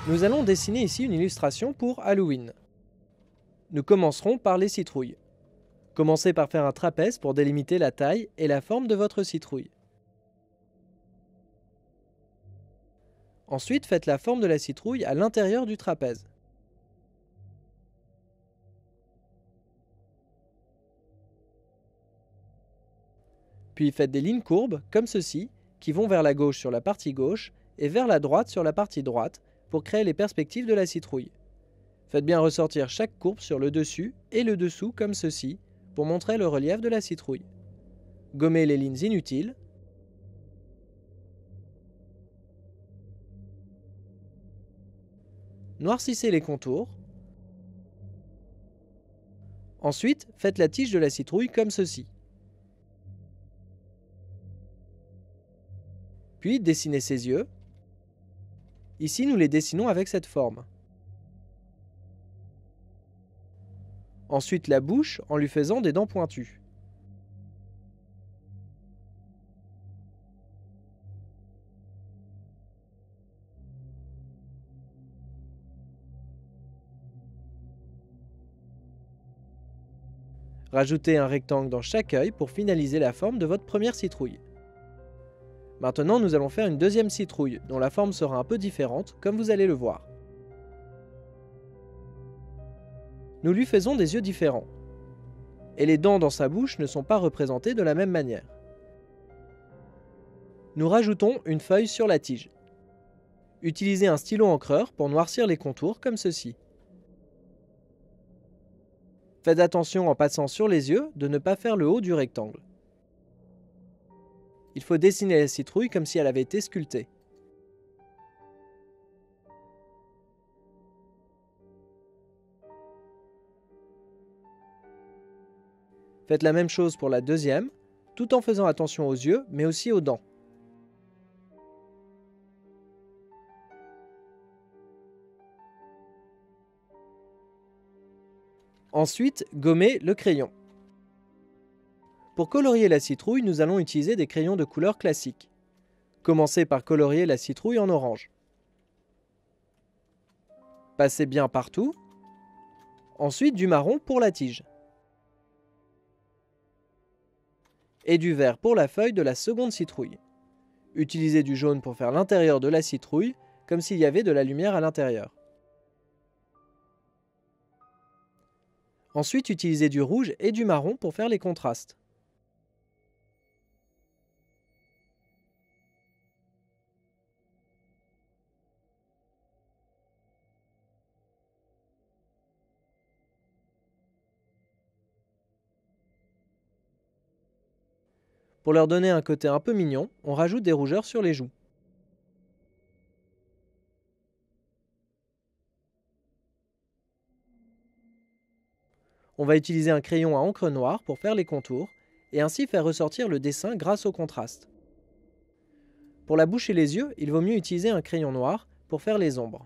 Nous allons dessiner ici une illustration pour Halloween. Nous commencerons par les citrouilles. Commencez par faire un trapèze pour délimiter la taille et la forme de votre citrouille. Ensuite, faites la forme de la citrouille à l'intérieur du trapèze. Puis faites des lignes courbes, comme ceci, qui vont vers la gauche sur la partie gauche et vers la droite sur la partie droite pour créer les perspectives de la citrouille. Faites bien ressortir chaque courbe sur le dessus et le dessous comme ceci pour montrer le relief de la citrouille. Gommez les lignes inutiles. Noircissez les contours. Ensuite, faites la tige de la citrouille comme ceci. Puis dessinez ses yeux. Ici, nous les dessinons avec cette forme. Ensuite, la bouche en lui faisant des dents pointues. Rajoutez un rectangle dans chaque œil pour finaliser la forme de votre première citrouille. Maintenant, nous allons faire une deuxième citrouille, dont la forme sera un peu différente, comme vous allez le voir. Nous lui faisons des yeux différents. Et les dents dans sa bouche ne sont pas représentées de la même manière. Nous rajoutons une feuille sur la tige. Utilisez un stylo encreur pour noircir les contours comme ceci. Faites attention en passant sur les yeux de ne pas faire le haut du rectangle. Il faut dessiner la citrouille comme si elle avait été sculptée. Faites la même chose pour la deuxième, tout en faisant attention aux yeux, mais aussi aux dents. Ensuite, gommez le crayon. Pour colorier la citrouille, nous allons utiliser des crayons de couleur classique. Commencez par colorier la citrouille en orange. Passez bien partout. Ensuite, du marron pour la tige. Et du vert pour la feuille de la seconde citrouille. Utilisez du jaune pour faire l'intérieur de la citrouille, comme s'il y avait de la lumière à l'intérieur. Ensuite, utilisez du rouge et du marron pour faire les contrastes. Pour leur donner un côté un peu mignon, on rajoute des rougeurs sur les joues. On va utiliser un crayon à encre noire pour faire les contours et ainsi faire ressortir le dessin grâce au contraste. Pour la bouche et les yeux, il vaut mieux utiliser un crayon noir pour faire les ombres.